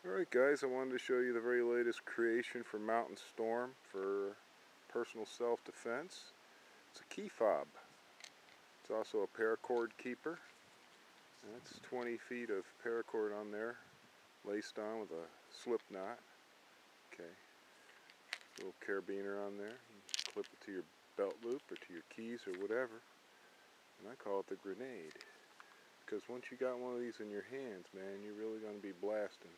Alright guys, I wanted to show you the very latest creation for Mountain Storm for personal self-defense. It's a key fob. It's also a paracord keeper. That's 20 feet of paracord on there, laced on with a slip knot. Okay, little carabiner on there. You clip it to your belt loop or to your keys or whatever. And I call it the grenade. Because once you got one of these in your hands, man, you're really going to be blasting.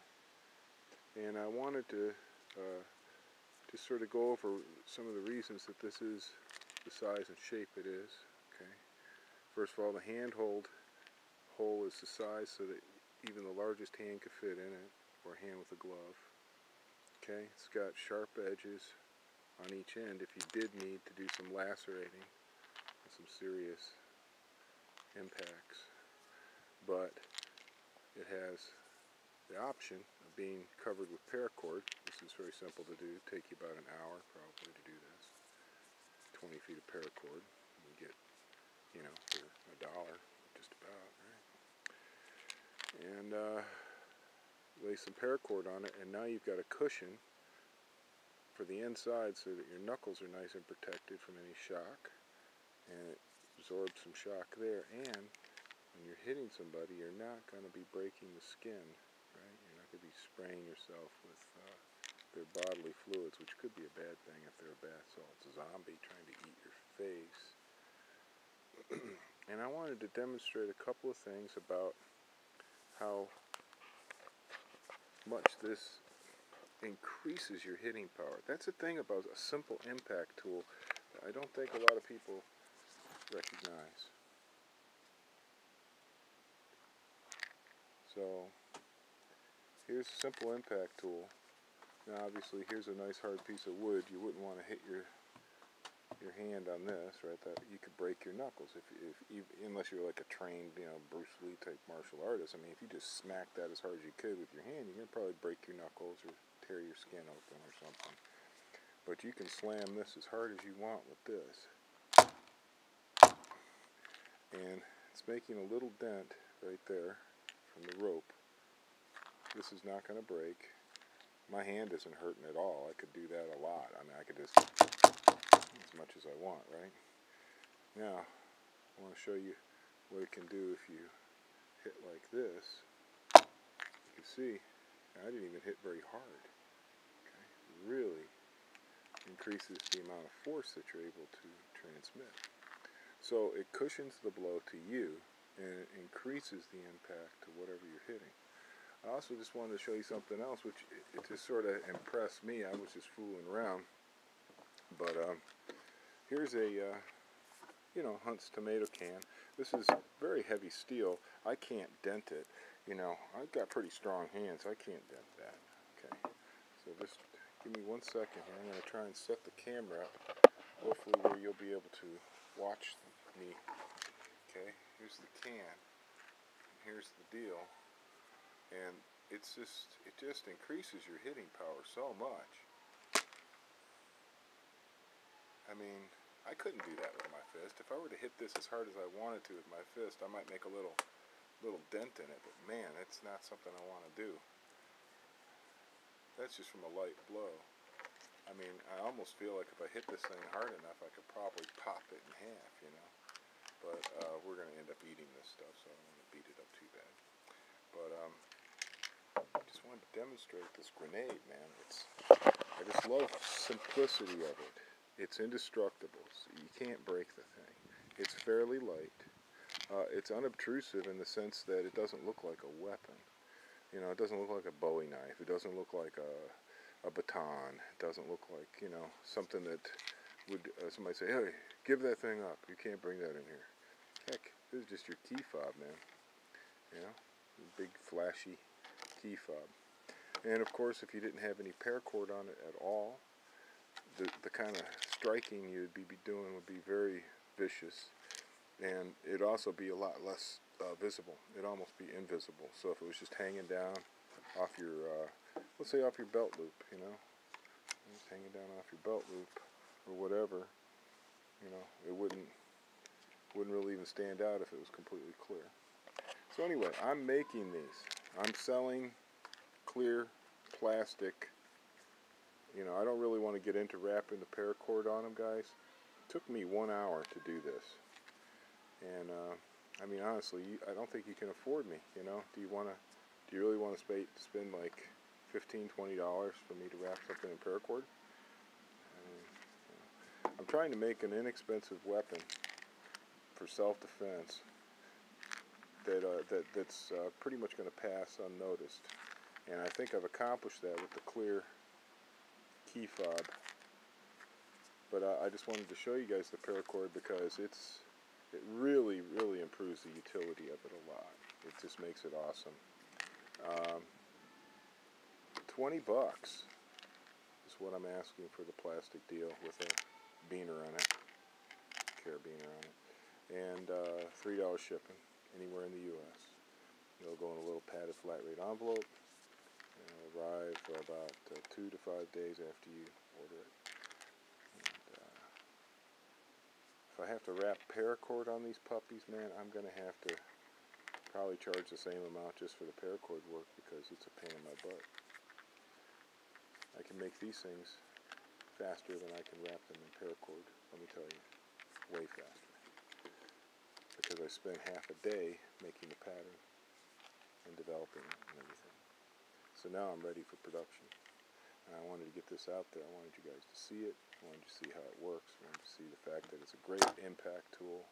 And I wanted to just sort of go over some of the reasons that this is the size and shape it is. Okay. First of all, the handhold hole is the size so that even the largest hand could fit in it, or a hand with a glove. Okay. It's got sharp edges on each end if you did need to do some lacerating and some serious impacts. But it has the option of being covered with paracord. This is very simple to do. It'll take you about an hour probably to do this. 20 feet of paracord. You get, you know, for $1, just about, right? And lay some paracord on it, and now you've got a cushion for the inside so that your knuckles are nice and protected from any shock, and it absorbs some shock there. And when you're hitting somebody, you're not going to be breaking the skin. Right? You're not going to be spraying yourself with their bodily fluids, which could be a bad thing if they're a bath salts zombie trying to eat your face. And I wanted to demonstrate a couple of things about how much this increases your hitting power. That's the thing about a simple impact tool that I don't think a lot of people recognize. So here's a simple impact tool. Now obviously here's a nice hard piece of wood. You wouldn't want to hit your hand on this, right? That you could break your knuckles if unless you're like a trained, you know, Bruce Lee type martial artist. I mean, if you just smack that as hard as you could with your hand, you're gonna probably break your knuckles or tear your skin open or something. But you can slam this as hard as you want with this, and it's making a little dent right there from the rope. This is not going to break. My hand isn't hurting at all. I could do that a lot. I mean, I could just as much as I want, right? Now, I want to show you what it can do if you hit like this. You can see, I didn't even hit very hard. Okay? It really increases the amount of force that you're able to transmit. So it cushions the blow to you, and it increases the impact to whatever you're hitting. I also just wanted to show you something else, which it just sort of impressed me. I was just fooling around. But here's a, you know, Hunt's tomato can. This is very heavy steel. I can't dent it. You know, I've got pretty strong hands. I can't dent that. Okay. So just give me 1 second here. I'm going to try and set the camera up, hopefully where you'll be able to watch me. Okay. Here's the can. Here's the deal. And it just increases your hitting power so much. I mean, I couldn't do that with my fist. If I were to hit this as hard as I wanted to with my fist, I might make a little dent in it. But man, it's not something I want to do. That's just from a light blow. I mean, I almost feel like if I hit this thing hard enough, I could probably pop it in half, you know. But we're going to end up eating this stuff, so I don't want to beat it up too bad. But I just wanted to demonstrate this grenade, man. I just love simplicity of it. It's indestructible. So you can't break the thing. It's fairly light. It's unobtrusive in the sense that it doesn't look like a weapon. You know, it doesn't look like a Bowie knife. It doesn't look like a baton. It doesn't look like, you know, something that would somebody say, hey, give that thing up. You can't bring that in here. Heck, this is just your key fob, man. You know, big flashy key fob. And of course, if you didn't have any paracord on it at all, the kind of striking you'd be doing would be very vicious, and it'd also be a lot less visible. It'd almost be invisible. So if it was just hanging down off your, let's say off your belt loop, you know, just hanging down off your belt loop or whatever, you know, it wouldn't really even stand out if it was completely clear. So anyway, I'm making these. I'm selling clear plastic. You know, I don't really want to get into wrapping the paracord on them, guys. It took me 1 hour to do this. And, I mean, honestly, I don't think you can afford me, you know. Do you really want to spend like $15, $20 for me to wrap something in paracord? I'm trying to make an inexpensive weapon for self-defense that's pretty much going to pass unnoticed. And I think I've accomplished that with the clear key fob. But I just wanted to show you guys the paracord because it really, really improves the utility of it a lot. It just makes it awesome. 20 bucks is what I'm asking for the plastic deal with a beaner on it, carabiner on it, and $3 shipping anywhere in the U.S. It'll go in a little padded flat rate envelope and it'll arrive about 2 to 5 days after you order it. And, if I have to wrap paracord on these puppies, man, I'm going to have to probably charge the same amount just for the paracord work because it's a pain in my butt. I can make these things faster than I can wrap them in paracord, let me tell you, way faster. Because I spent half a day making the pattern and developing it and everything. So now I'm ready for production. And I wanted to get this out there. I wanted you guys to see it. I wanted you to see how it works. I wanted you to see the fact that it's a great impact tool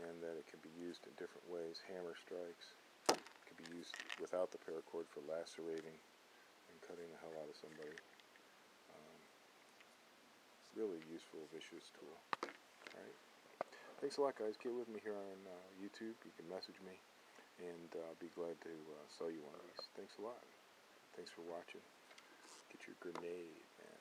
and that it can be used in different ways. Hammer strikes. It can be used without the paracord for lacerating and cutting the hell out of somebody. Really useful, vicious tool. Alright. Thanks a lot, guys. Get with me here on YouTube. You can message me, and I'll be glad to sell you one of these. Thanks a lot. Thanks for watching. Get your grenade, man.